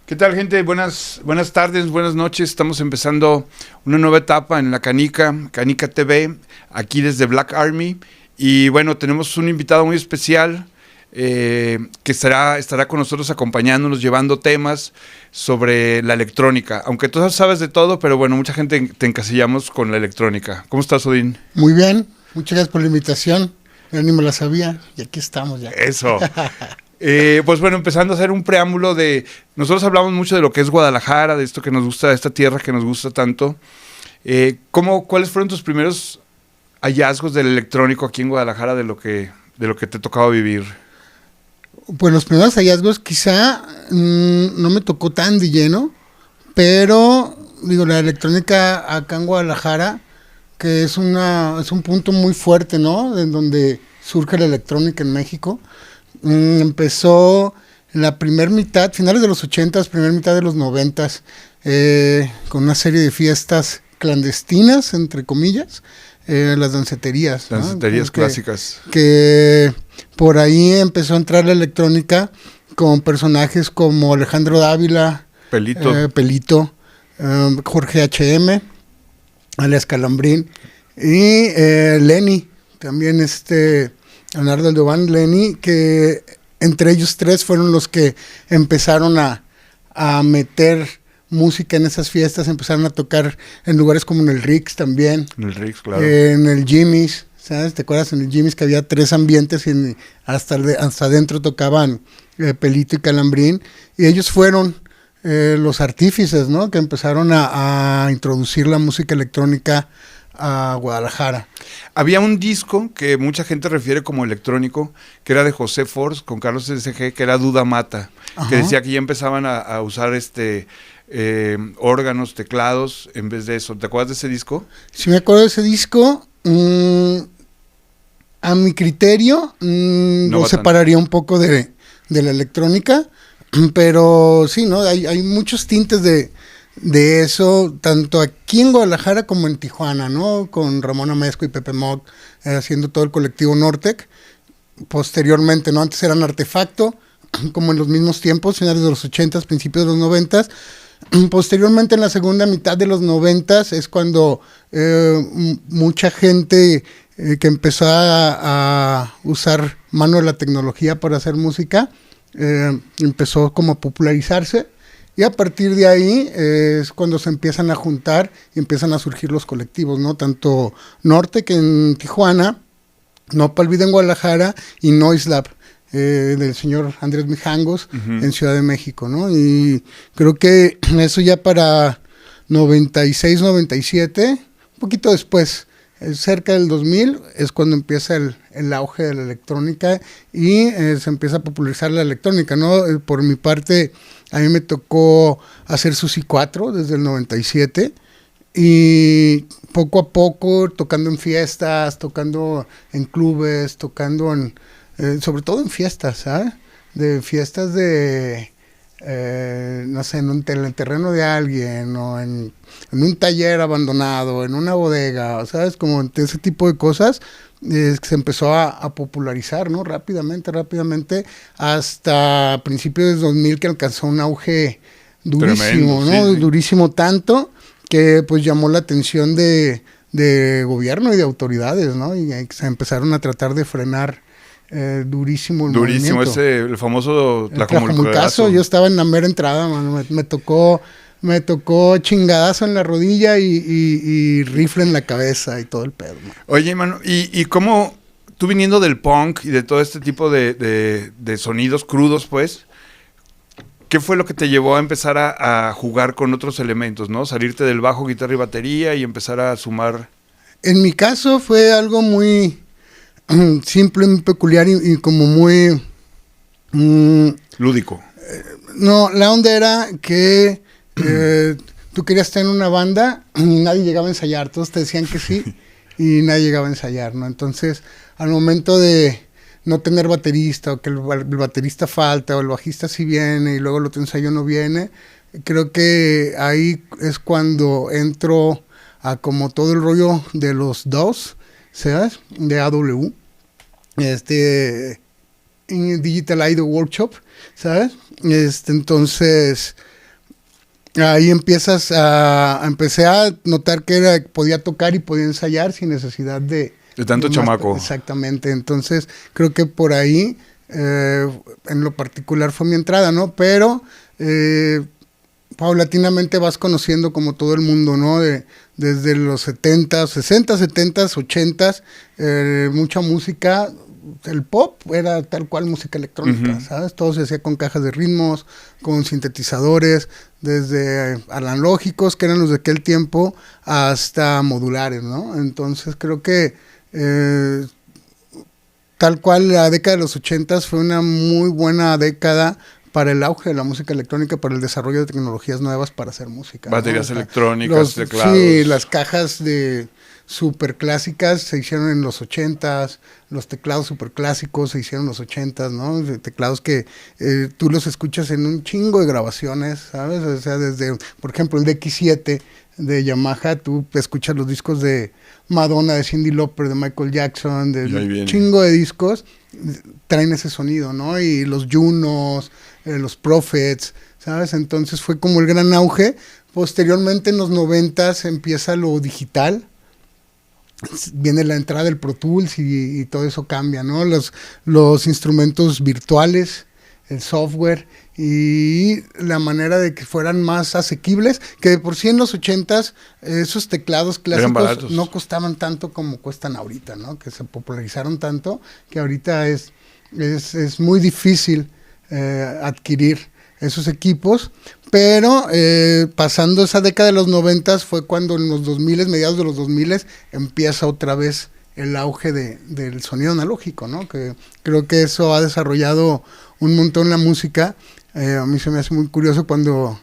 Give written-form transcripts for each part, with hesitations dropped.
¿Qué tal, gente? Buenas tardes, buenas noches. Estamos empezando una nueva etapa en la Canica TV, aquí desde Black Army. Y bueno, tenemos un invitado muy especial que estará con nosotros acompañándonos, llevando temas sobre la electrónica. Aunque tú sabes de todo, pero bueno, mucha gente te encasillamos con la electrónica. ¿Cómo estás, Odín? Muy bien, muchas gracias por la invitación. Yo ni me la sabía y aquí estamos ya. Eso. Pues bueno, empezando a hacer un preámbulo de... Nosotros hablamos mucho de lo que es Guadalajara, de esto que nos gusta, de esta tierra que nos gusta tanto. ¿Cuáles fueron tus primeros hallazgos del electrónico aquí en Guadalajara de lo que te tocaba vivir? Pues los primeros hallazgos quizá no me tocó tan de lleno, pero digo, la electrónica acá en Guadalajara, que es un punto muy fuerte, ¿no? En donde surge la electrónica en México. Empezó en la primera mitad, finales de los 80s, primera mitad de los 90s, con una serie de fiestas clandestinas, entre comillas, las danceterías. Danceterías, ¿no? Clásicas. Que por ahí empezó a entrar la electrónica con personajes como Alejandro Dávila, Pelito, Jorge H.M., alias Calambrín, y Lenny, también Leonardo Aldovan, Lenny, que entre ellos tres fueron los que empezaron a meter música en esas fiestas, empezaron a tocar en lugares como en el Rix también. En el Rix, claro. En el Jimmy's, ¿sabes? ¿Te acuerdas? En el Jimmy's que había 3 ambientes y hasta adentro tocaban Pelito y Calambrín, y ellos fueron los artífices, ¿no? Que empezaron a introducir la música electrónica a Guadalajara. Había un disco que mucha gente refiere como electrónico, que era de José Force con Carlos S.G., que era Duda Mata. Ajá. Que decía que ya empezaban a usar órganos, teclados, en vez de eso. ¿Te acuerdas de ese disco? Sí, me acuerdo de ese disco. A mi criterio, no lo separaría un poco de la electrónica, pero sí, ¿no? Hay muchos tintes de eso, tanto aquí en Guadalajara como en Tijuana, ¿no? Con Ramón Amezco y Pepe Mock, haciendo todo el colectivo Nortec. Posteriormente, ¿no? Antes eran Artefacto, como en los mismos tiempos, finales de los 80s, principios de los 90s. Posteriormente, en la segunda mitad de los 90s, es cuando mucha gente que empezó a usar mano de la tecnología para hacer música, empezó como a popularizarse. Y a partir de ahí es cuando se empiezan a juntar y empiezan a surgir los colectivos, ¿no? Tanto Norte que en Tijuana, Nopal Vida en Guadalajara y Noise Lab del señor Andrés Mijangos en Ciudad de México, ¿no? Y creo que eso ya para 96, 97, un poquito después, cerca del 2000, es cuando empieza el auge de la electrónica y se empieza a popularizar la electrónica, ¿no? Por mi parte, a mí me tocó hacer Susi 4 desde el 97 y poco a poco tocando en fiestas, tocando en clubes, tocando sobre todo en fiestas, ¿sabes? De fiestas no sé, en el terreno de alguien o en un taller abandonado, en una bodega, ¿sabes? Como ese tipo de cosas se empezó a popularizar, ¿no? Rápidamente, hasta principios de 2000 que alcanzó un auge durísimo, tremendo, ¿no? Sí. Durísimo tanto que pues llamó la atención de gobierno y de autoridades, ¿no? Y se empezaron a tratar de frenar durísimo movimiento. El famoso Tlajomulcazo. Yo estaba en la mera entrada, mano. Me tocó chingadazo en la rodilla y rifle en la cabeza y todo el pedo, man. Oye, mano, ¿y cómo tú viniendo del punk y de todo este tipo de sonidos crudos, pues, qué fue lo que te llevó a empezar a jugar con otros elementos, ¿no? Salirte del bajo, guitarra y batería y empezar a sumar. En mi caso fue algo muy simple, muy peculiar y como muy lúdico. No, la onda era que tú querías estar en una banda y nadie llegaba a ensayar, todos te decían que sí y nadie llegaba a ensayar, ¿no? Entonces, al momento de no tener baterista o que el baterista falta o el bajista sí viene y luego el otro ensayo no viene, creo que ahí es cuando entro a como todo el rollo de los DAWs, ¿sabes? De AW, Digital Idol Workshop, ¿sabes? Entonces ahí empecé a notar que podía tocar y podía ensayar sin necesidad de tanto chamaco. Exactamente, entonces creo que por ahí, en lo particular fue mi entrada, ¿no? Pero paulatinamente vas conociendo como todo el mundo, ¿no? Desde los 70, 60, 70, 80, mucha música. El pop era tal cual música electrónica, ¿sabes? Todo se hacía con cajas de ritmos, con sintetizadores, desde analógicos, que eran los de aquel tiempo, hasta modulares, ¿no? Entonces creo que tal cual la década de los 80 fue una muy buena década para el auge de la música electrónica, para el desarrollo de tecnologías nuevas para hacer música. Baterías, ¿no? Electrónicas, teclados. Sí, las cajas de super clásicas se hicieron en los 80s, los teclados super clásicos se hicieron en los 80s, ¿no? Teclados que tú los escuchas en un chingo de grabaciones, ¿sabes? O sea, desde, por ejemplo, el DX7 de Yamaha, tú escuchas los discos de Madonna, de Cyndi Lauper, de Michael Jackson, de un chingo de discos, traen ese sonido, ¿no? Y los Junos, los Prophets, ¿sabes? Entonces fue como el gran auge. Posteriormente, en los 90s, empieza lo digital. Viene la entrada del Pro Tools y todo eso cambia, ¿no? Los instrumentos virtuales, el software y la manera de que fueran más asequibles, que de por sí en los 80s esos teclados clásicos no costaban tanto como cuestan ahorita, ¿no? Que se popularizaron tanto que ahorita es muy difícil adquirir esos equipos, pero pasando esa década de los 90 fue cuando en los 2000, mediados de los 2000, empieza otra vez el auge del sonido analógico, ¿no? Que creo que eso ha desarrollado un montón la música. A mí se me hace muy curioso cuando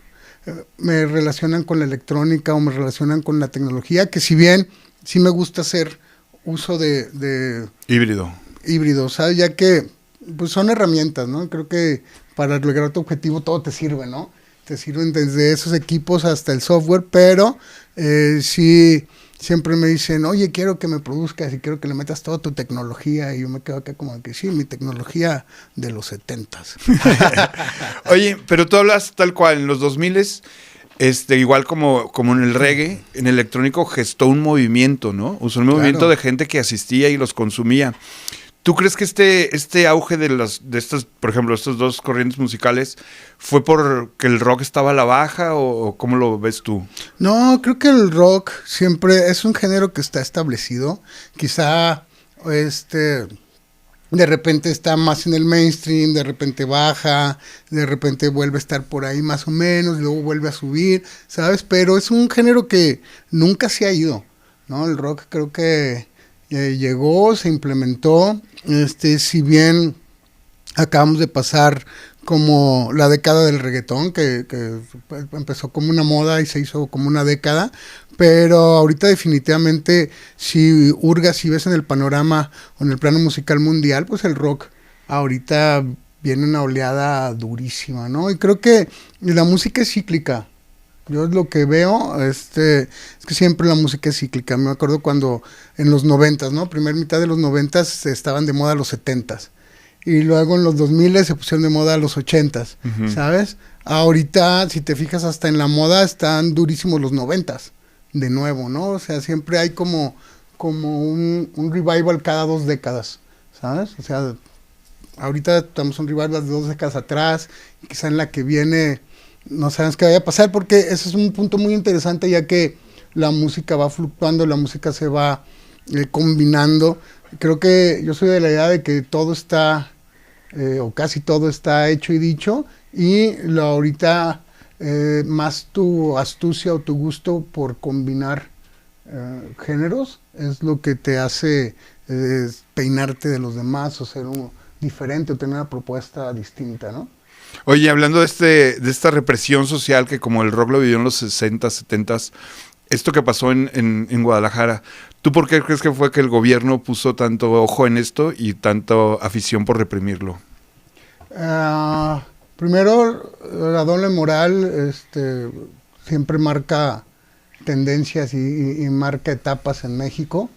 me relacionan con la electrónica o me relacionan con la tecnología, que si bien sí me gusta hacer uso de híbrido, ¿sabes? Ya que pues son herramientas, ¿no? Creo que para lograr tu objetivo todo te sirve, ¿no? Te sirven desde esos equipos hasta el software, pero sí, siempre me dicen, oye, quiero que me produzcas y quiero que le metas toda tu tecnología, y yo me quedo acá como que sí, mi tecnología de los 70s. Oye, pero tú hablas tal cual, en los 2000s, igual como en el reggae, en el electrónico gestó un movimiento, ¿no? Usó un movimiento de gente que asistía y los consumía. ¿Tú crees que este auge de estas, por ejemplo, estos dos corrientes musicales fue porque el rock estaba a la baja o cómo lo ves tú? No, creo que el rock siempre es un género que está establecido. Quizá de repente está más en el mainstream, de repente baja, de repente vuelve a estar por ahí más o menos, luego vuelve a subir, ¿sabes? Pero es un género que nunca se ha ido, ¿no? El rock creo que llegó, se implementó, si bien acabamos de pasar como la década del reggaetón, que empezó como una moda y se hizo como una década, pero ahorita definitivamente si hurgas, si ves en el panorama o en el plano musical mundial, pues el rock ahorita viene una oleada durísima, ¿no? Y creo que la música es cíclica. Yo lo que veo es que siempre la música es cíclica. Me acuerdo cuando en los 90s, ¿no? Primer mitad de los 90s estaban de moda los 70s. Y luego en los 2000 se pusieron de moda los 80s, ¿sabes? Ahorita, si te fijas, hasta en la moda están durísimos los 90s, de nuevo, ¿no? O sea, siempre hay como un revival cada 2 décadas, ¿sabes? O sea, ahorita estamos en un revival de 2 décadas atrás, y quizá en la que viene no sabemos qué vaya a pasar, porque ese es un punto muy interesante, ya que la música va fluctuando, la música se va combinando. Creo que yo soy de la idea de que todo está, o casi todo está hecho y dicho, y ahorita más tu astucia o tu gusto por combinar géneros es lo que te hace peinarte de los demás o ser diferente o tener una propuesta distinta, ¿no? Oye, hablando de esta represión social que como el rock lo vivió en los 60, 70, esto que pasó en Guadalajara, ¿tú por qué crees que fue que el gobierno puso tanto ojo en esto y tanto afición por reprimirlo? Primero, la doble moral siempre marca tendencias y marca etapas en México.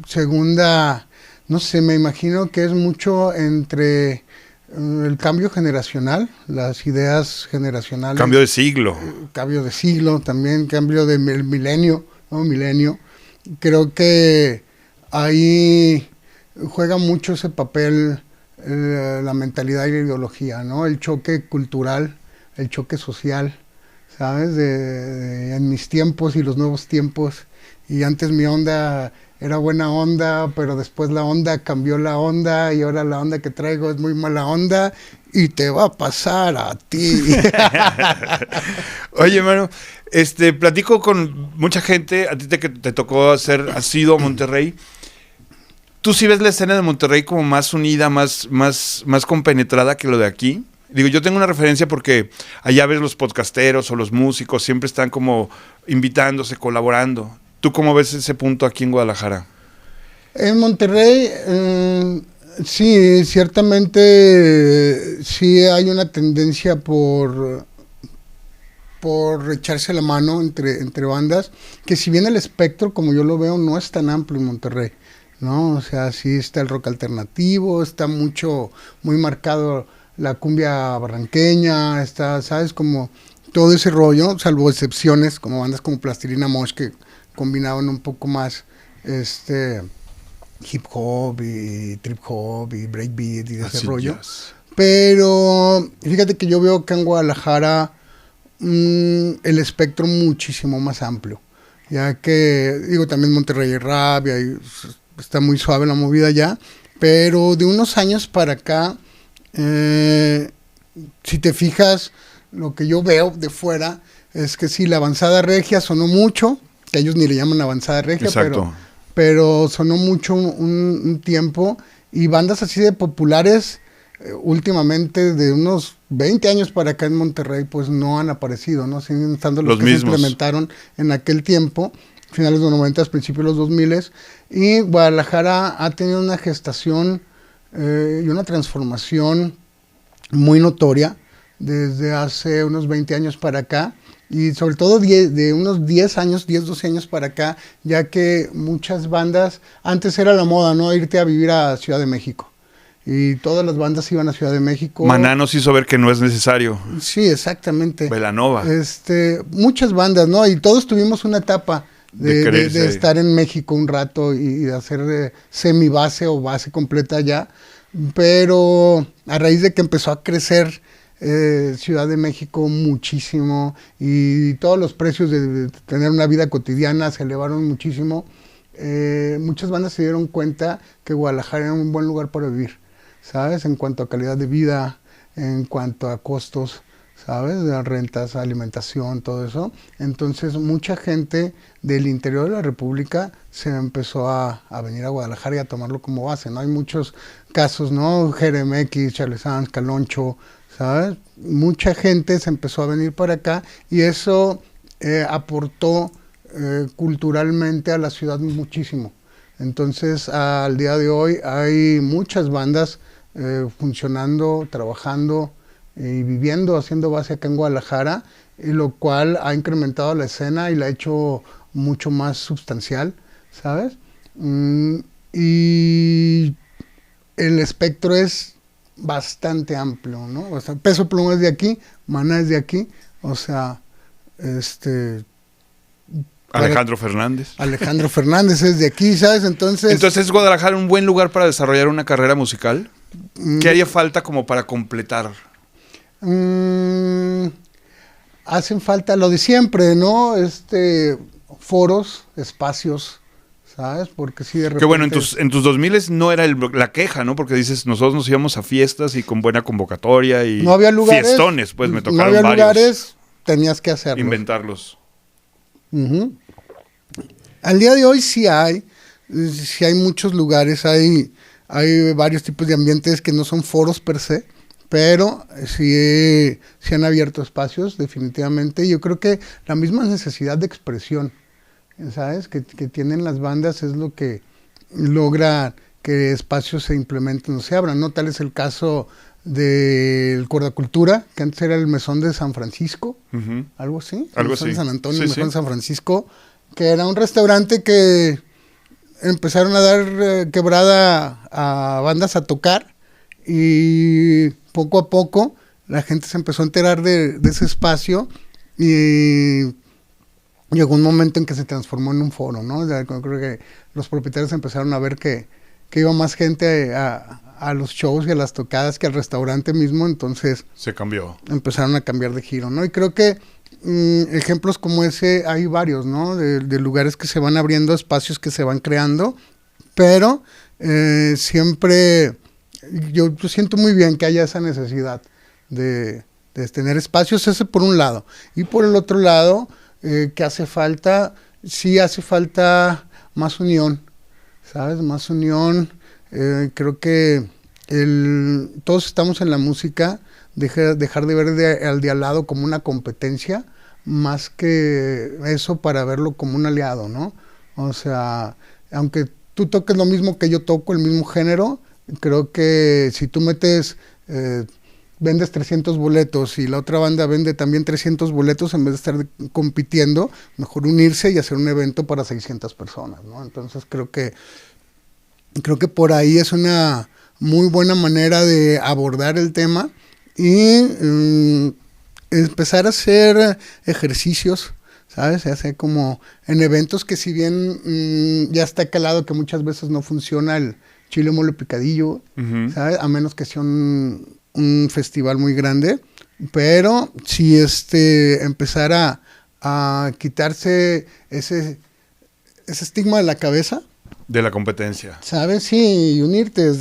Segunda, no sé, me imagino que es mucho entre el cambio generacional, las ideas generacionales. Cambio de siglo. Cambio de siglo también, cambio de milenio, ¿no? Milenio. Creo que ahí juega mucho ese papel la mentalidad y la ideología, ¿no? El choque cultural, el choque social, ¿sabes? En mis tiempos y los nuevos tiempos. Y antes mi onda era buena onda, pero después la onda cambió la onda y ahora la onda que traigo es muy mala onda y te va a pasar a ti. Oye, mano, platico con mucha gente, a ti te tocó has ido a Monterrey. ¿Tú sí ves la escena de Monterrey como más unida, más compenetrada que lo de aquí? Digo, yo tengo una referencia porque allá ves los podcasteros o los músicos, siempre están como invitándose, colaborando. ¿Tú cómo ves ese punto aquí en Guadalajara? En Monterrey, sí, ciertamente sí hay una tendencia por echarse la mano entre bandas, que si bien el espectro, como yo lo veo, no es tan amplio en Monterrey, ¿no? O sea, sí está el rock alternativo, está muy marcado la cumbia barranqueña, está, ¿sabes? Como todo ese rollo, salvo excepciones, como bandas como Plastilina Mosh, que combinaban un poco más hip hop y trip hop y breakbeat y de ese rollo. Jazz. Pero fíjate que yo veo que en Guadalajara el espectro muchísimo más amplio, ya que, digo, también Monterrey y rap, y ahí está muy suave la movida ya, pero de unos años para acá, si te fijas, lo que yo veo de fuera es que sí, la avanzada regia sonó mucho, que ellos ni le llaman avanzada regia, pero sonó mucho un tiempo, y bandas así de populares últimamente de unos 20 años para acá en Monterrey pues no han aparecido, ¿no? Siguen estando los que mismos se implementaron en aquel tiempo, finales de los 90, principios de los 2000, y Guadalajara ha tenido una gestación y una transformación muy notoria desde hace unos 20 años para acá, y sobre todo de unos 10 años, 10, 12 años para acá, ya que muchas bandas, antes era la moda, ¿no? Irte a vivir a Ciudad de México. Y todas las bandas iban a Ciudad de México. Maná nos hizo ver que no es necesario. Sí, exactamente. Belanova. Muchas bandas, ¿no? Y todos tuvimos una etapa de estar en México un rato y de hacer semibase o base completa allá. Pero a raíz de que empezó a crecer Ciudad de México muchísimo y todos los precios de tener una vida cotidiana se elevaron muchísimo, muchas bandas se dieron cuenta que Guadalajara era un buen lugar para vivir, ¿sabes? En cuanto a calidad de vida, en cuanto a costos, ¿sabes? De rentas, alimentación, todo eso. Entonces mucha gente del interior de la República se empezó a venir a Guadalajara y a tomarlo como base, ¿no? Hay muchos casos, ¿no? Jeremex, Charles Sanz, Caloncho, ¿sabes? Mucha gente se empezó a venir para acá y eso aportó culturalmente a la ciudad muchísimo. Entonces al día de hoy hay muchas bandas funcionando, trabajando y viviendo, haciendo base acá en Guadalajara, y lo cual ha incrementado la escena y la ha hecho mucho más sustancial, ¿sabes? Y el espectro es bastante amplio, ¿no? O sea, Peso Pluma es de aquí, Maná es de aquí, o sea, Alejandro Fernández. Alejandro Fernández es de aquí, ¿sabes? Entonces, ¿es Guadalajara un buen lugar para desarrollar una carrera musical? ¿Qué haría falta como para completar? Hacen falta lo de siempre, ¿no? Foros, espacios, ¿sabes? Porque sí, de repente... Que bueno, en tus 2000 no era la queja, ¿no? Porque dices, nosotros nos íbamos a fiestas y con buena convocatoria y no había lugares, fiestones, pues me tocaron no había varios. Lugares, tenías que hacerlos. Inventarlos. Uh-huh. Al día de hoy sí hay muchos lugares, hay varios tipos de ambientes que no son foros per se, pero sí han abierto espacios definitivamente. Yo creo que la misma necesidad de expresión, ¿sabes? Que tienen las bandas es lo que logra que espacios se implementen o se abran, ¿no? Tal es el caso del Cordacultura, que antes era el Mesón de San Francisco, algo así, algo Mesón así. de San Antonio, Sí, Mesón sí. de San Francisco, que era un restaurante que empezaron a dar quebrada a bandas a tocar, y poco a poco la gente se empezó a enterar de ese espacio y llegó un momento en que se transformó en un foro, ¿no? Creo que los propietarios empezaron a ver que iba más gente a los shows y a las tocadas que al restaurante mismo, entonces se cambió. Empezaron a cambiar de giro, ¿no? Y creo que ejemplos como ese hay varios, ¿no? De lugares que se van abriendo, espacios que se van creando, pero siempre yo siento muy bien que haya esa necesidad de tener espacios, ese por un lado. Y por el otro lado, que hace falta, sí hace falta más unión, ¿sabes? Más unión. Creo que todos estamos en la música, dejar de ver al de al lado como una competencia, más que eso para verlo como un aliado, ¿no? O sea, aunque tú toques lo mismo que yo toco, el mismo género, creo que si tú vendes 300 boletos y la otra banda vende también 300 boletos, en vez de estar compitiendo, mejor unirse y hacer un evento para 600 personas, ¿no? Entonces creo que por ahí es una muy buena manera de abordar el tema y empezar a hacer ejercicios, ¿sabes? Se hace como en eventos que si bien ya está calado que muchas veces no funciona el chile mole picadillo, ¿sabes? A menos que sea un festival muy grande, pero sí empezar a quitarse ese estigma de la cabeza. De la competencia. ¿Sabes? Sí, y unirte,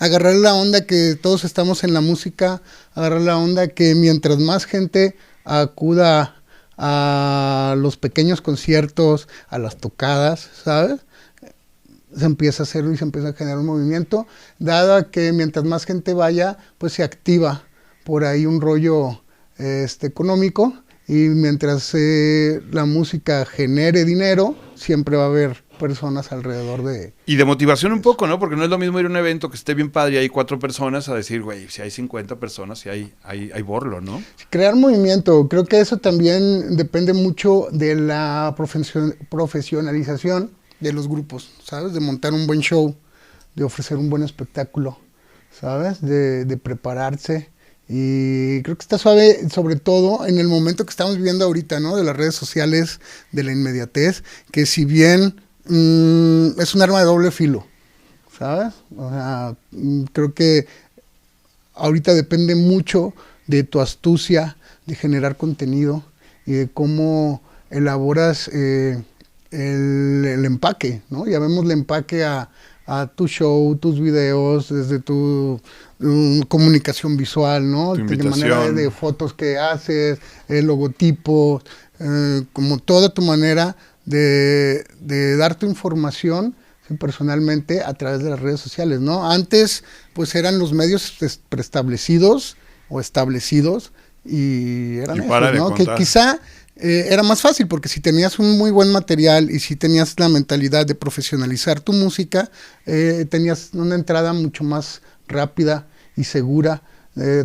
agarrar la onda que todos estamos en la música, agarrar la onda que mientras más gente acuda a los pequeños conciertos, a las tocadas, ¿sabes? Se empieza a hacer y se empieza a generar un movimiento, dado a que mientras más gente vaya, pues se activa por ahí un rollo económico, y mientras la música genere dinero, siempre va a haber personas alrededor de... Y de motivación un poco, ¿no? Porque no es lo mismo ir a un evento que esté bien padre y hay 4 personas a decir, güey, si hay 50 personas, si hay borlo, ¿no? Crear movimiento, creo que eso también depende mucho de la profesionalización de los grupos, ¿sabes? De montar un buen show, de ofrecer un buen espectáculo, ¿sabes? De prepararse. Y creo que está suave, sobre todo en el momento que estamos viviendo ahorita, ¿no? De las redes sociales, de la inmediatez, que si bien es un arma de doble filo, ¿sabes? O sea, creo que ahorita depende mucho de tu astucia, de generar contenido y de cómo elaboras el empaque, ¿no? Llamémosle empaque a tu show, tus videos, desde tu comunicación visual, ¿no? De manera de fotos que haces, el logotipo, como toda tu manera de dar tu información personalmente a través de las redes sociales, ¿no? Antes, pues eran los medios preestablecidos o establecidos y eran esos, ¿no? Que quizá era más fácil porque si tenías un muy buen material y si tenías la mentalidad de profesionalizar tu música, tenías una entrada mucho más rápida y segura,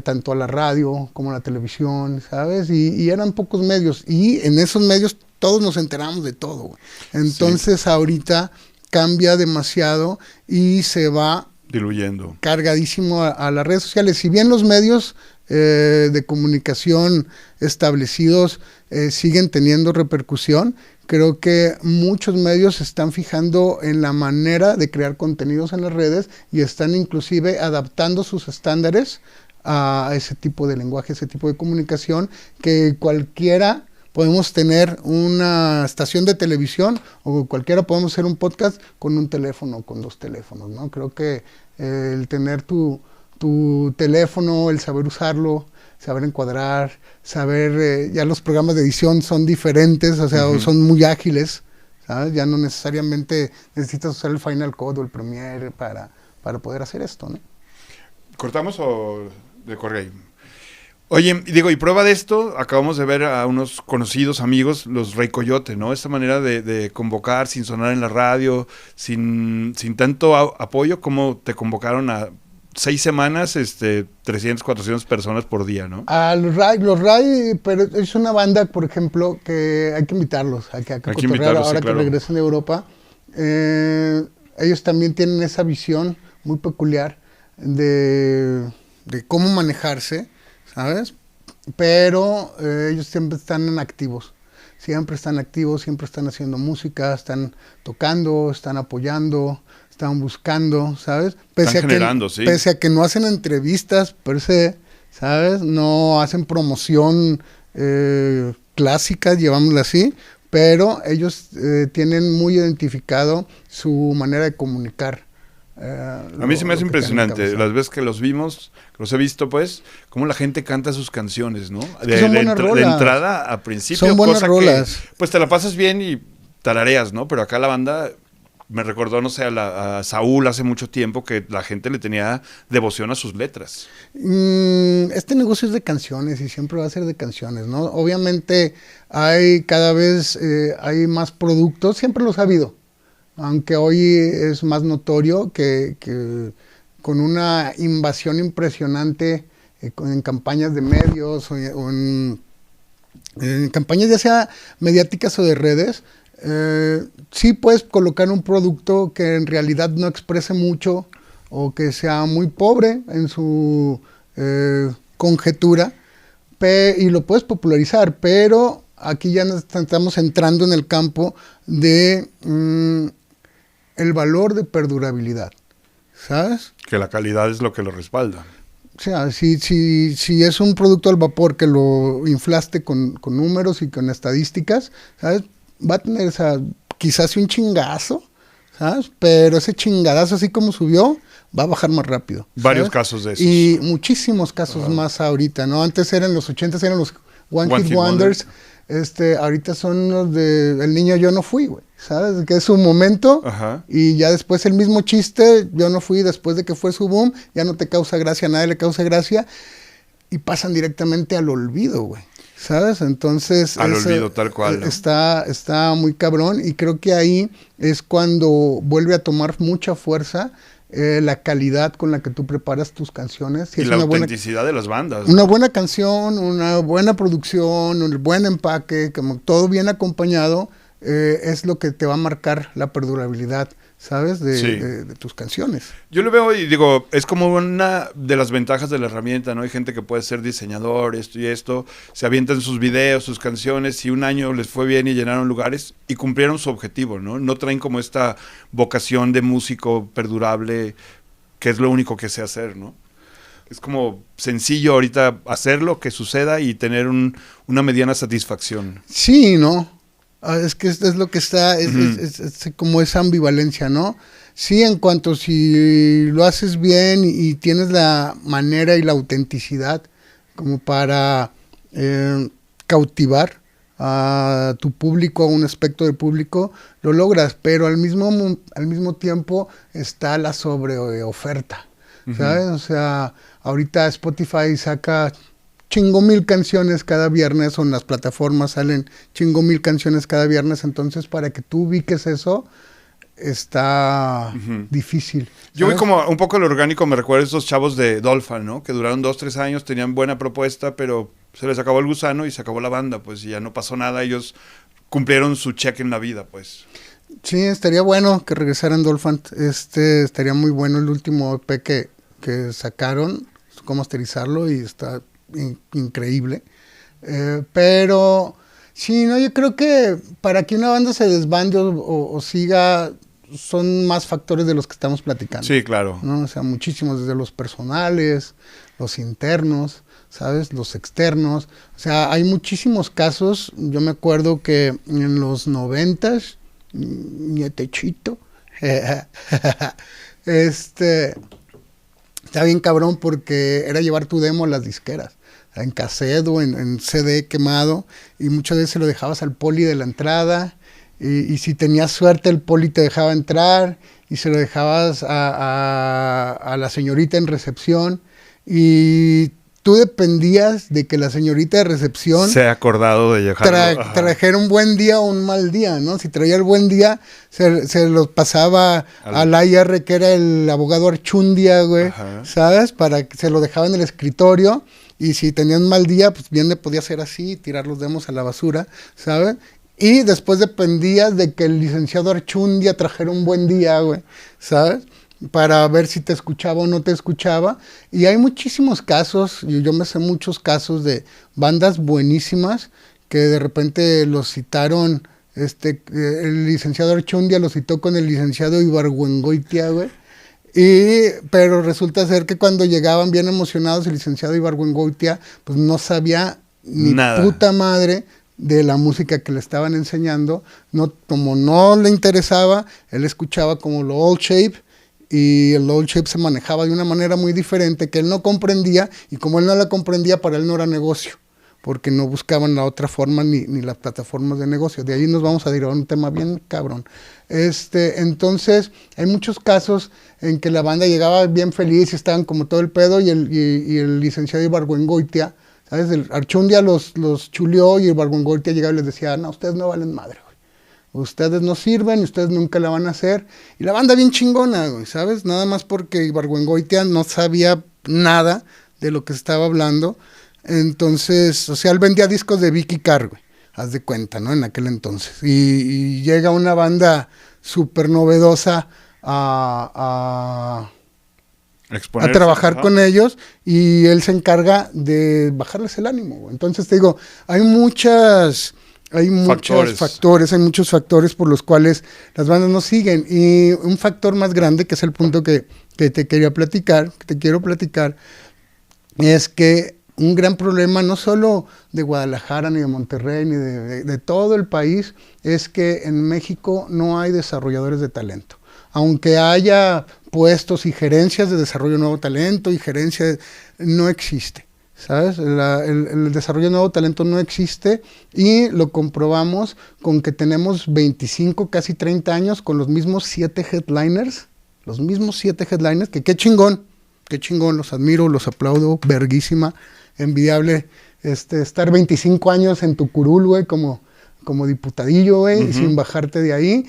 tanto a la radio como a la televisión, ¿sabes? Y eran pocos medios y en esos medios todos nos enteramos de todo, güey. Entonces sí. Ahorita cambia demasiado y se va diluyendo cargadísimo a las redes sociales. Si bien los medios de comunicación establecidos siguen teniendo repercusión, creo que muchos medios se están fijando en la manera de crear contenidos en las redes y están inclusive adaptando sus estándares a ese tipo de lenguaje, ese tipo de comunicación, que cualquiera podemos tener una estación de televisión o cualquiera podemos hacer un podcast con un teléfono, con 2 teléfonos, ¿no? Creo que el tener tu teléfono, el saber usarlo, saber encuadrar, saber, ya los programas de edición son diferentes, o sea, son muy ágiles, ¿sabes? Ya no necesariamente necesitas usar el Final Cut o el Premiere para poder hacer esto, ¿no? ¿Cortamos o de correo? Oye, digo, y prueba de esto, acabamos de ver a unos conocidos amigos, los Rey Coyote, ¿no? Esta manera de convocar sin sonar en la radio, sin tanto apoyo, como te convocaron a 6 semanas, 300, 400 personas por día, ¿no? Los Ray, pero es una banda, por ejemplo, que hay que invitarlos, hay que invitarlos, ahora sí, claro. Que regresan de Europa. Ellos también tienen esa visión muy peculiar de cómo manejarse, ¿sabes? Pero ellos siempre están activos, siempre están haciendo música, están tocando, están apoyando, están buscando, ¿sabes? Están generando, sí. Pese a que no hacen entrevistas per se, ¿sabes? No hacen promoción clásica, llevámosla así, pero ellos tienen muy identificado su manera de comunicar. A mí se me hace impresionante las veces que los vimos, que los he visto, pues, cómo la gente canta sus canciones, ¿no? De entrada a principio, son buenas rolas. Pues te la pasas bien y tarareas, ¿no? Pero acá la banda me recordó, no sé, a Saúl hace mucho tiempo, que la gente le tenía devoción a sus letras. Este negocio es de canciones y siempre va a ser de canciones, ¿no? Obviamente hay cada vez hay más productos, siempre los ha habido. Aunque hoy es más notorio que con una invasión impresionante en campañas de medios o en campañas ya sea mediáticas o de redes, sí puedes colocar un producto que en realidad no exprese mucho o que sea muy pobre en su conjetura y lo puedes popularizar, pero aquí ya estamos entrando en el campo de el valor de perdurabilidad, ¿sabes? Que la calidad es lo que lo respalda. O sea, si es un producto al vapor que lo inflaste con números y con estadísticas, ¿sabes? Va a tener quizás un chingazo, ¿sabes? Pero ese chingadazo, así como subió, va a bajar más rápido, ¿sabes? Varios casos de esos. Y muchísimos casos más ahorita, ¿no? Antes eran los 80s, eran los One Hit Wonders. Ahorita son los de El Niño Yo No Fui, güey, ¿sabes? Que es su momento. Ajá. Y ya después el mismo chiste, yo no fui, después de que fue su boom, ya no te causa gracia, a nadie le causa gracia, y pasan directamente al olvido, güey, ¿sabes? Entonces al olvido, tal cual, ¿no? Está muy cabrón, y creo que ahí es cuando vuelve a tomar mucha fuerza la calidad con la que tú preparas tus canciones. Y la autenticidad de las bandas, ¿no? Una buena canción, una buena producción, un buen empaque, como todo bien acompañado, es lo que te va a marcar la perdurabilidad, ¿sabes? De tus canciones. Yo lo veo y digo, es como una de las ventajas de la herramienta, ¿no? Hay gente que puede ser diseñador, esto y esto, se avientan sus videos, sus canciones, y un año les fue bien y llenaron lugares y cumplieron su objetivo, ¿no? No traen como esta vocación de músico perdurable, que es lo único que sé hacer, ¿no? Es como sencillo ahorita hacerlo, que suceda y tener una mediana satisfacción. Sí, ¿no? Es que es lo que está, es como esa ambivalencia, ¿no? Sí, en cuanto si lo haces bien y tienes la manera y la autenticidad como para cautivar a tu público, a un aspecto del público, lo logras, pero al mismo tiempo está la sobreoferta, ¿sabes? O sea, ahorita Spotify saca chingo mil canciones cada viernes, o en las plataformas salen chingo mil canciones cada viernes, entonces para que tú ubiques eso está difícil, ¿sabes? Yo voy como un poco lo orgánico, me recuerdo a esos chavos de Dolphin, ¿no? Que duraron 2-3 años, tenían buena propuesta, pero se les acabó el gusano y se acabó la banda, pues, y ya no pasó nada, ellos cumplieron su cheque en la vida, pues. Sí, estaría bueno que regresaran Dolphin, estaría muy bueno el último EP que sacaron, cómo masterizarlo, y está increíble, pero sí, no, yo creo que para que una banda se desbande o siga, son más factores de los que estamos platicando. Sí, claro, ¿no? O sea, muchísimos, desde los personales, los internos, ¿sabes? Los externos, o sea, hay muchísimos casos. Yo me acuerdo que en los 90s, nietechito, está bien cabrón, porque era llevar tu demo a las disqueras, en cassette o en CD quemado, y muchas veces lo dejabas al poli de la entrada, y si tenías suerte el poli te dejaba entrar, y se lo dejabas a la señorita en recepción, y tú dependías de que la señorita de recepción se ha acordado de dejarlo. Trajera un buen día o un mal día, ¿no? Si traía el buen día, se lo pasaba al IR, que era el abogado Archundia, güey, ¿sabes? Para que se lo dejaba en el escritorio, y si tenía un mal día, pues bien le podía hacer así, tirar los demos a la basura, ¿sabes? Y después dependías de que el licenciado Archundia trajera un buen día, güey, ¿sabes? para ver si te escuchaba o no te escuchaba. Y hay muchísimos casos, y yo me sé muchos casos de bandas buenísimas que de repente los citaron, el licenciado Archundia lo citó con el licenciado Ibargüengoitia, güey. Pero resulta ser que cuando llegaban bien emocionados, el licenciado Ibargüengoitia pues no sabía ni nada. Puta madre de la música que le estaban enseñando. No, como no le interesaba, él escuchaba como lo old shape, y el old shape se manejaba de una manera muy diferente que él no comprendía, y como él no la comprendía, para él no era negocio, porque no buscaban la otra forma ni las plataformas de negocio. De ahí nos vamos a derivar a un tema bien cabrón. Entonces, hay muchos casos en que la banda llegaba bien feliz y estaban como todo el pedo, y el licenciado Ibargüengoitia, ¿sabes? El Archundia los chuleó, y Ibargüengoitia llegaba y les decía, no, ustedes no valen madre, güey. Ustedes no sirven, ustedes nunca la van a hacer. Y la banda bien chingona, güey, ¿sabes? Nada más porque Ibargüengoitia no sabía nada de lo que se estaba hablando. Entonces, o sea, él vendía discos de Vicky Carr, güey, haz de cuenta, ¿no? En aquel entonces. Y llega una banda súper novedosa a trabajar con ellos, y él se encarga de bajarles el ánimo, güey. Entonces, te digo, hay muchos factores por los cuales las bandas no siguen. Y un factor más grande, que es el punto que te quiero platicar, es que un gran problema, no solo de Guadalajara, ni de Monterrey, ni de todo el país, es que en México no hay desarrolladores de talento. Aunque haya puestos y gerencias de desarrollo de nuevo talento y no existe, ¿sabes? El desarrollo de nuevo talento no existe, y lo comprobamos con que tenemos 25, casi 30 años con los mismos 7 headliners, que qué chingón, los admiro, los aplaudo, verguísima, envidiable, estar 25 años en tu curul, güey, como diputadillo, güey, y sin bajarte de ahí.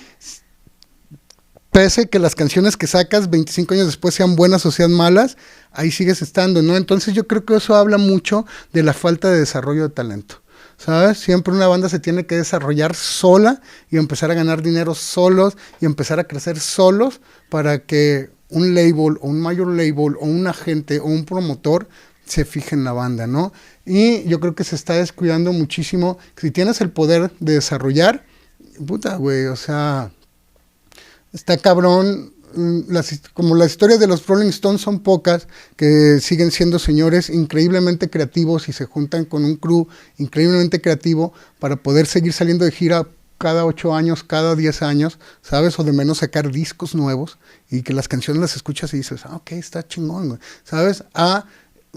Pese que las canciones que sacas 25 años después sean buenas o sean malas, ahí sigues estando, ¿no? Entonces yo creo que eso habla mucho de la falta de desarrollo de talento, ¿sabes? Siempre una banda se tiene que desarrollar sola y empezar a ganar dinero solos y empezar a crecer solos, para que un label o un mayor label o un agente o un promotor se fije en la banda, ¿no? Y yo creo que se está descuidando muchísimo. Si tienes el poder de desarrollar, puta, güey, o sea, está cabrón. Como las historias de los Rolling Stones son pocas, que siguen siendo señores increíblemente creativos y se juntan con un crew increíblemente creativo para poder seguir saliendo de gira cada 8 años, cada 10 años, ¿sabes? O de menos sacar discos nuevos, y que las canciones las escuchas y dices, ok, está chingón, güey, ¿sabes?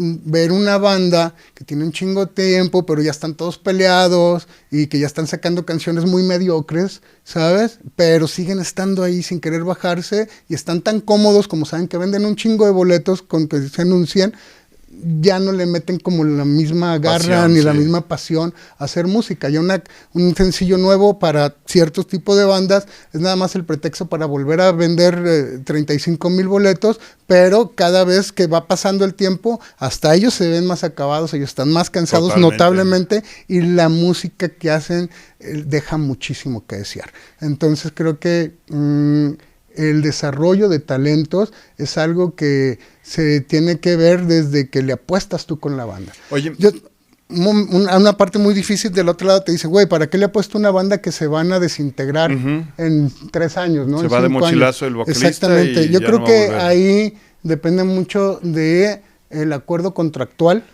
Ver una banda que tiene un chingo de tiempo, pero ya están todos peleados y que ya están sacando canciones muy mediocres, ¿sabes? Pero siguen estando ahí sin querer bajarse, y están tan cómodos, como saben que venden un chingo de boletos con que se anuncian, ya no le meten como la misma garra ni la misma pasión a hacer música. Ya un sencillo nuevo para ciertos tipos de bandas es nada más el pretexto para volver a vender 35,000 boletos, pero cada vez que va pasando el tiempo, hasta ellos se ven más acabados, ellos están más cansados notablemente, y la música que hacen deja muchísimo que desear. Entonces creo que el desarrollo de talentos es algo que se tiene que ver desde que le apuestas tú con la banda. Oye, una parte muy difícil del otro lado te dice, güey, ¿para qué le apuesto una banda que se van a desintegrar en 3 años, ¿no? Se va de mochilazo el vocalista. Exactamente. Yo creo que ahí depende mucho de el acuerdo contractual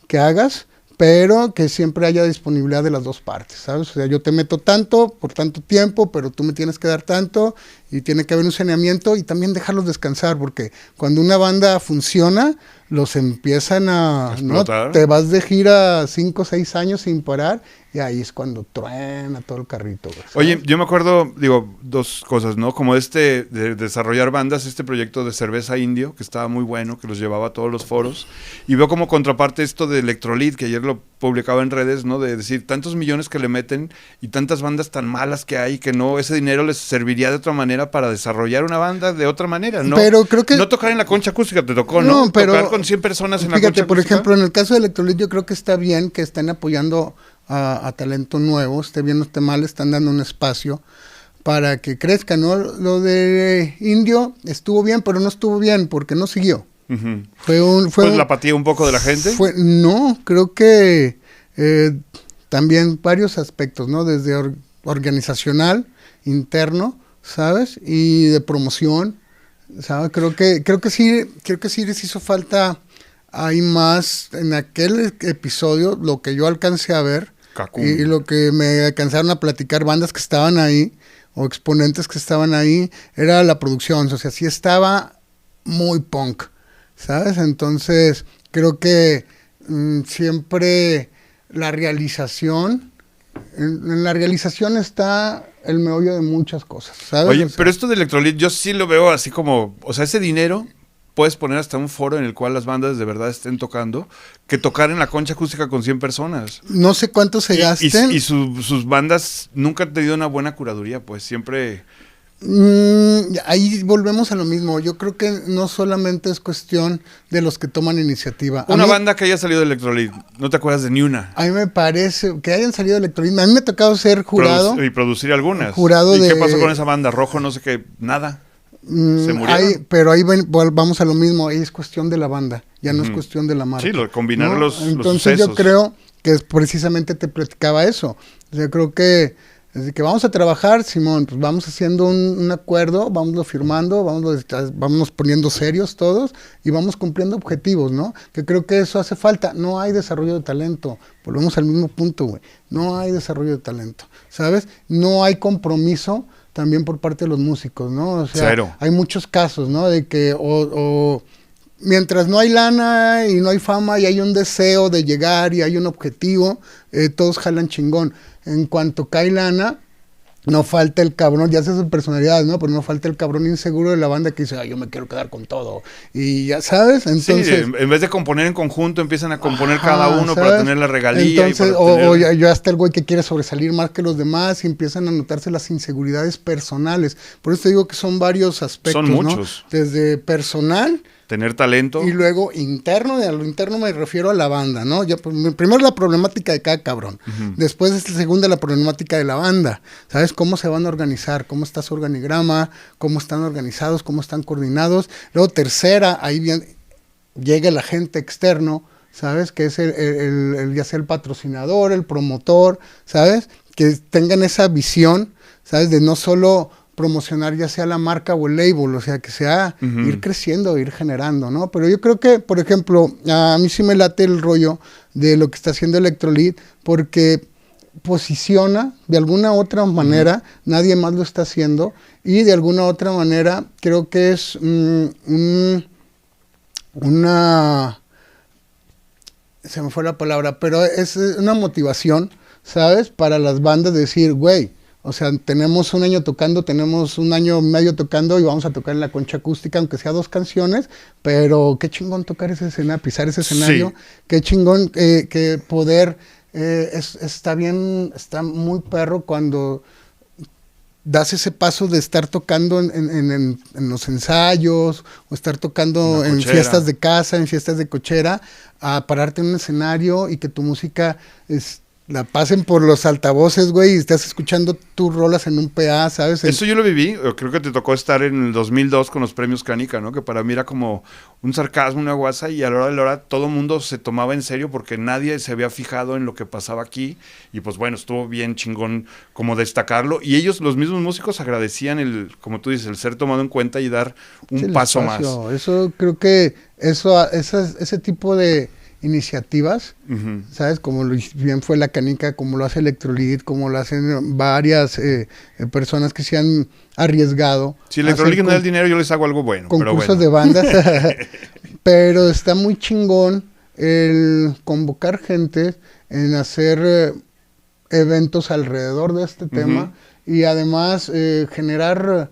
que hagas, pero que siempre haya disponibilidad de las dos partes, ¿sabes? O sea, yo te meto tanto por tanto tiempo, pero tú me tienes que dar tanto, y tiene que haber un saneamiento, y también dejarlos descansar, porque cuando una banda funciona, los empiezan a ¿no? Te vas de gira 5 o 6 años sin parar, y ahí es cuando truena todo el carrito, ¿sabes? Oye, yo me acuerdo, digo, 2 cosas, ¿no? Como de desarrollar bandas, este proyecto de Cerveza Indio, que estaba muy bueno, que los llevaba a todos los foros, y veo como contraparte esto de Electrolit, que ayer lo publicaba en redes, ¿no? De decir, tantos millones que le meten y tantas bandas tan malas que hay, que no, ese dinero les serviría de otra manera para desarrollar una banda de otra manera, ¿no? Pero creo que... No tocar en la concha acústica, te tocó, ¿no? Pero, tocar con 100 personas en la concha acústica. Fíjate, por ejemplo, en el caso de Electrolit, yo creo que está bien que estén apoyando a talento nuevo, esté bien o esté mal, están dando un espacio, para que crezca, ¿no? Lo de Indio estuvo bien, pero no estuvo bien porque no siguió. Uh-huh. Fue la apatía un poco de la gente. No, creo que también varios aspectos, ¿no? Desde organizacional, interno, ¿sabes? Y de promoción, ¿sabes? Creo que sí les hizo falta. Hay más en aquel episodio, lo que yo alcancé a ver y lo que me alcanzaron a platicar bandas que estaban ahí o exponentes que estaban ahí, era la producción, o sea, sí estaba muy punk, ¿sabes? Entonces, creo que siempre la realización, en la realización está el meollo de muchas cosas, ¿sabes? Oye, pero esto de Electrolit yo sí lo veo así como, o sea, ese dinero puedes poner hasta un foro en el cual las bandas de verdad estén tocando, que tocar en la Concha Acústica con 100 personas. No sé cuánto se gasten. Y sus bandas nunca han tenido una buena curaduría, pues siempre... Ahí volvemos a lo mismo. Yo creo que no solamente es cuestión de los que toman iniciativa. Una banda que haya salido de Electrolit, ¿no te acuerdas de ni una? A mí me parece que hayan salido de Electrolit. A mí me ha tocado ser jurado. Y producir algunas. Jurado ¿Y qué pasó con esa banda? Rojo, no sé qué, nada. Se murieron. Pero ahí vamos a lo mismo, ahí es cuestión de la banda, ya no es cuestión de la marca. Sí, combinar, ¿no? Entonces yo creo que precisamente te platicaba eso. O sea, creo que desde que vamos a trabajar, Simón, pues vamos haciendo un acuerdo, vamos firmando, vamos poniendo serios todos y vamos cumpliendo objetivos, ¿no? Que creo que eso hace falta. No hay desarrollo de talento, volvemos al mismo punto, güey. No hay desarrollo de talento, ¿sabes? No hay compromiso también por parte de los músicos, ¿no? O sea, Cero. Hay muchos casos, ¿no? De que mientras no hay lana y no hay fama y hay un deseo de llegar y hay un objetivo, todos jalan chingón. En cuanto cae lana, no falta el cabrón, ya sé su personalidad, ¿no? Pero no falta el cabrón inseguro de la banda que dice, yo me quiero quedar con todo. Y ya sabes, entonces... Sí, en vez de componer en conjunto, empiezan a componer cada uno, ¿sabes? Para tener la regalía. Entonces, o ya está el güey que quiere sobresalir más que los demás y empiezan a notarse las inseguridades personales. Por eso te digo que son varios aspectos, son muchos, ¿no? Desde personal... Tener talento. Y luego interno, y a lo interno me refiero a la banda, ¿no? Ya, primero la problemática de cada cabrón. Uh-huh. Después, segunda, la problemática de la banda. ¿Sabes? Cómo se van a organizar, cómo está su organigrama, cómo están organizados, cómo están coordinados. Luego, tercera, ahí llega el agente externo, ¿sabes? Que es ya sea el patrocinador, el promotor, ¿sabes? Que tengan esa visión, ¿sabes? De no solo promocionar ya sea la marca o el label, o sea, que sea ir creciendo, ir generando, ¿no? Pero yo creo que, por ejemplo, a mí sí me late el rollo de lo que está haciendo Electrolit, porque posiciona de alguna otra manera, nadie más lo está haciendo, y de alguna otra manera creo que es se me fue la palabra, pero es una motivación, ¿sabes? Para las bandas de decir, güey, o sea, tenemos un año tocando, tenemos un año medio tocando y vamos a tocar en la Concha Acústica, aunque sea 2 canciones, pero qué chingón tocar ese escenario, pisar ese escenario, sí. Qué chingón que poder, está bien, está muy perro cuando das ese paso de estar tocando en los ensayos o estar tocando en fiestas de casa, en fiestas de cochera, a pararte en un escenario y que tu música la pasen por los altavoces, güey, y estás escuchando tus rolas en un PA, ¿sabes? Eso yo lo viví, creo que te tocó estar en el 2002 con los premios Canica, ¿no? Que para mí era como un sarcasmo, una guasa, y a la hora de la hora todo el mundo se tomaba en serio porque nadie se había fijado en lo que pasaba aquí, y pues bueno, estuvo bien chingón como destacarlo, y ellos, los mismos músicos, agradecían como tú dices, el ser tomado en cuenta y dar un paso más. Eso creo que ese tipo de iniciativas, ¿sabes? Como bien fue la Canica, como lo hace Electrolit, como lo hacen varias personas que se han arriesgado. Si Electrolit no da el dinero, yo les hago algo bueno. Concursos de bandas. Pero está muy chingón el convocar gente en hacer eventos alrededor de este tema y además generar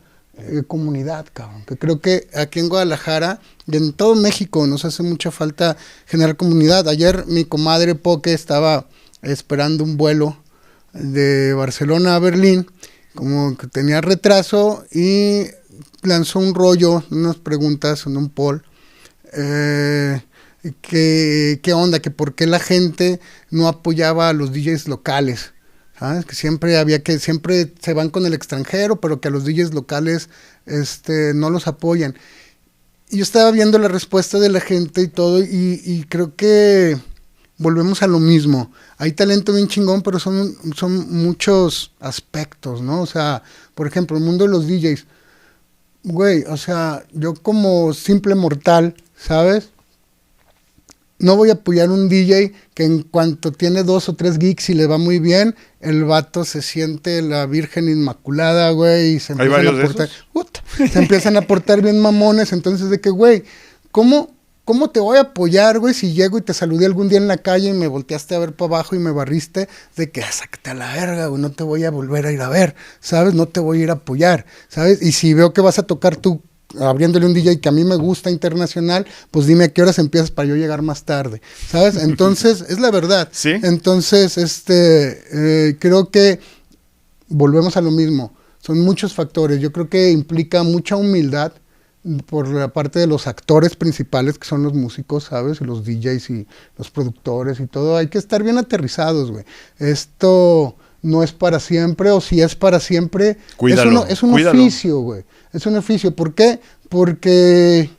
comunidad, cabrón, que creo que aquí en Guadalajara y en todo México nos hace mucha falta generar comunidad. Ayer mi comadre Poke estaba esperando un vuelo de Barcelona a Berlín, como que tenía retraso, y lanzó un rollo, unas preguntas en un poll, ¿qué onda? Que por qué la gente no apoyaba a los DJs locales, ¿sabes? Que siempre se van con el extranjero, pero que a los DJs locales no los apoyan. Y yo estaba viendo la respuesta de la gente y todo, y creo que volvemos a lo mismo. Hay talento bien chingón, pero son muchos aspectos, ¿no? O sea, por ejemplo, el mundo de los DJs. Güey, o sea, yo como simple mortal, ¿sabes? No voy a apoyar un DJ que en cuanto tiene 2 o 3 gigs y le va muy bien, el vato se siente la Virgen Inmaculada, güey, y se empiezan a portar, se empiezan a portar bien mamones. Entonces, de que, güey, ¿cómo te voy a apoyar, güey, si llego y te saludé algún día en la calle y me volteaste a ver para abajo y me barriste? De que, sácate a la verga, güey, no te voy a volver a ir a ver, ¿sabes? No te voy a ir a apoyar, ¿sabes? Y si veo que vas a tocar tú abriéndole un DJ que a mí me gusta internacional, pues dime a qué horas empiezas para yo llegar más tarde, ¿sabes? Entonces, es la verdad. ¿Sí? Entonces, creo que volvemos a lo mismo. Son muchos factores. Yo creo que implica mucha humildad por la parte de los actores principales, que son los músicos, ¿sabes? Y los DJs y los productores y todo. Hay que estar bien aterrizados, güey. Esto no es para siempre, o si es para siempre, cuídalo, es un oficio, güey. Es un oficio. ¿Por qué? Porque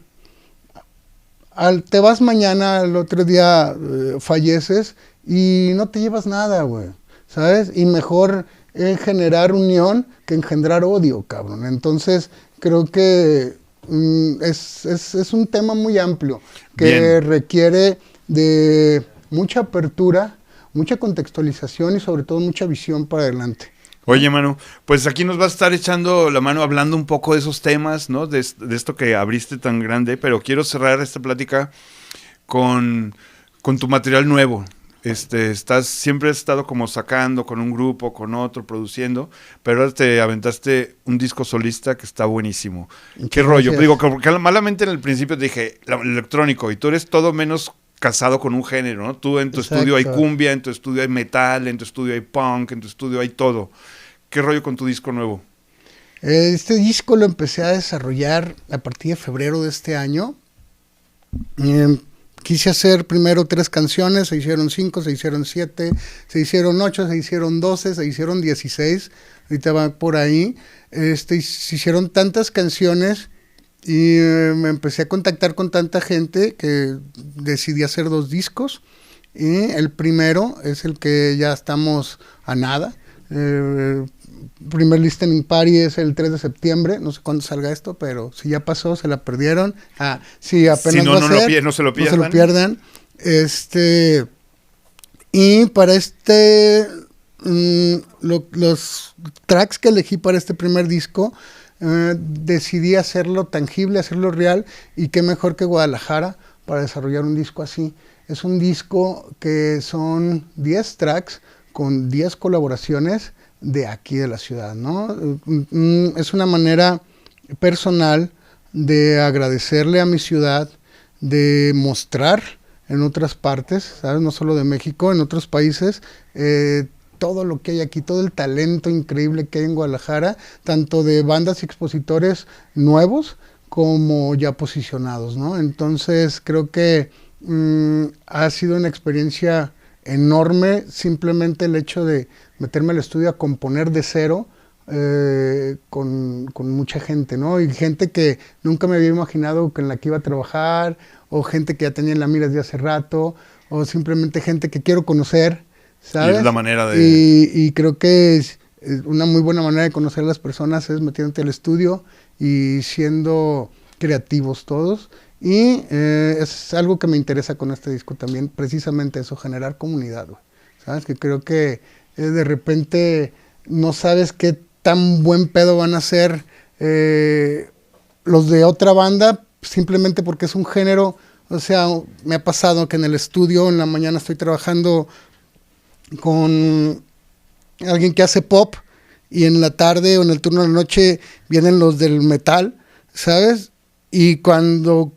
te vas mañana, al otro día falleces y no te llevas nada, güey, ¿sabes? Y mejor generar unión que engendrar odio, cabrón. Entonces, creo que es un tema muy amplio que requiere de mucha apertura, mucha contextualización y sobre todo mucha visión para adelante. Oye, Manu, pues aquí nos vas a estar echando la mano hablando un poco de esos temas, ¿no? De esto que abriste tan grande, pero quiero cerrar esta plática con tu material nuevo. Siempre has estado como sacando con un grupo, con otro, produciendo, pero ahora te aventaste un disco solista que está buenísimo. ¿Qué rollo? Digo, porque malamente en el principio te dije, electrónico, y tú eres todo menos casado con un género, ¿no? Tú en tu estudio hay cumbia, en tu estudio hay metal, en tu estudio hay punk, en tu estudio hay todo. ¿Qué rollo con tu disco nuevo? Este disco lo empecé a desarrollar a partir de febrero de este año. Quise hacer primero 3 canciones, se hicieron 5, se hicieron 7, se hicieron 8, se hicieron 12, se hicieron 16, ahorita va por ahí. Se hicieron tantas canciones y me empecé a contactar con tanta gente que decidí hacer 2 discos. Y el primero es el que ya estamos a nada. Primer listening party es el 3 de septiembre, no sé cuándo salga esto, pero si ya pasó, se la perdieron. Sí, apenas va a ser, no se lo pierdan. No se lo pierdan. Y para los tracks que elegí para este primer disco, decidí hacerlo tangible, hacerlo real, y qué mejor que Guadalajara para desarrollar un disco así. Es un disco que son 10 tracks con 10 colaboraciones de aquí de la ciudad, ¿no? Es una manera personal de agradecerle a mi ciudad, de mostrar en otras partes, ¿sabes? No solo de México, en otros países, todo lo que hay aquí, todo el talento increíble que hay en Guadalajara, tanto de bandas y expositores nuevos como ya posicionados, ¿no? Entonces creo que ha sido una experiencia enorme, simplemente el hecho de meterme al estudio a componer de cero con mucha gente, ¿no? Y gente que nunca me había imaginado que en la que iba a trabajar, o gente que ya tenía en la mira desde hace rato, o simplemente gente que quiero conocer, ¿sabes? Y es la manera de... Y creo que es una muy buena manera de conocer a las personas es metiéndote al estudio y siendo creativos todos. Y es algo que me interesa con este disco también, precisamente eso, generar comunidad, güey. ¿Sabes? Que creo que de repente no sabes qué tan buen pedo van a ser los de otra banda, simplemente porque es un género. O sea, me ha pasado que en el estudio en la mañana estoy trabajando con alguien que hace pop y en la tarde o en el turno de la noche vienen los del metal, ¿sabes? Y cuando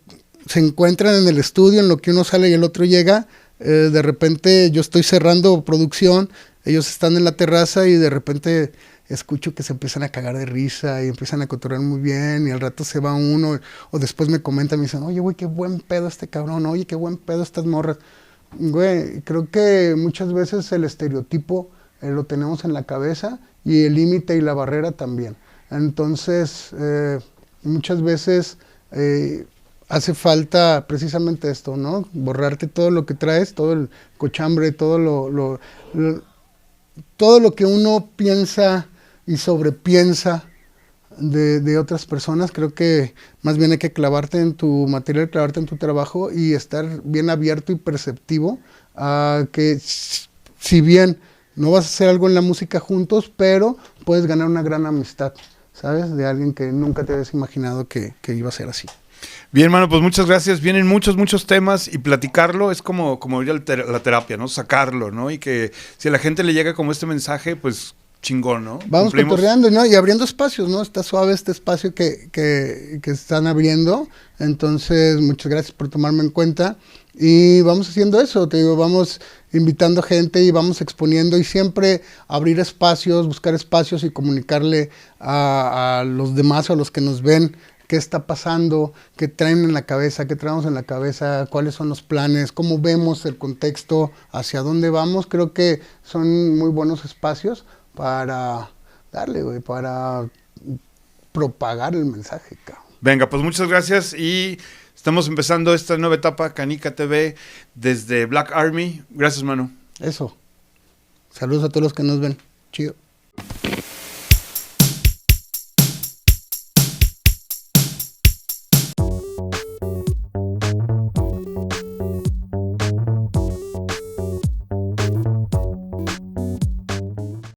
se encuentran en el estudio, en lo que uno sale y el otro llega, de repente yo estoy cerrando producción, ellos están en la terraza y de repente escucho que se empiezan a cagar de risa y empiezan a cotorrear muy bien y al rato se va uno o después me comentan y me dicen, oye, güey, qué buen pedo este cabrón, oye, qué buen pedo estas morras. Güey, creo que muchas veces el estereotipo lo tenemos en la cabeza y el límite y la barrera también. Entonces, muchas veces hace falta precisamente esto, ¿no? Borrarte todo lo que traes, todo el cochambre, todo todo lo que uno piensa y sobrepiensa de otras personas. Creo que más bien hay que clavarte en tu material, clavarte en tu trabajo y estar bien abierto y perceptivo a que si bien no vas a hacer algo en la música juntos, pero puedes ganar una gran amistad, ¿sabes? De alguien que nunca te habías imaginado que iba a ser así. Bien, hermano, pues muchas gracias. Vienen muchos temas y platicarlo es como ir a la terapia, ¿no? Sacarlo, ¿no? Y que si a la gente le llega como este mensaje, pues chingón, ¿no? Vamos cotorreando, ¿no? Y abriendo espacios, ¿no? Está suave este espacio que están abriendo. Entonces, muchas gracias por tomarme en cuenta. Y vamos haciendo eso, te digo, vamos invitando gente y vamos exponiendo y siempre abrir espacios, buscar espacios y comunicarle a los demás o a los que nos ven qué está pasando, qué traen en la cabeza, qué traemos en la cabeza, cuáles son los planes, cómo vemos el contexto, hacia dónde vamos. Creo que son muy buenos espacios para darle, güey, para propagar el mensaje, cabrón. Venga, pues muchas gracias y estamos empezando esta nueva etapa, Canica TV, desde Black Army. Gracias, mano. Eso. Saludos a todos los que nos ven. Chido.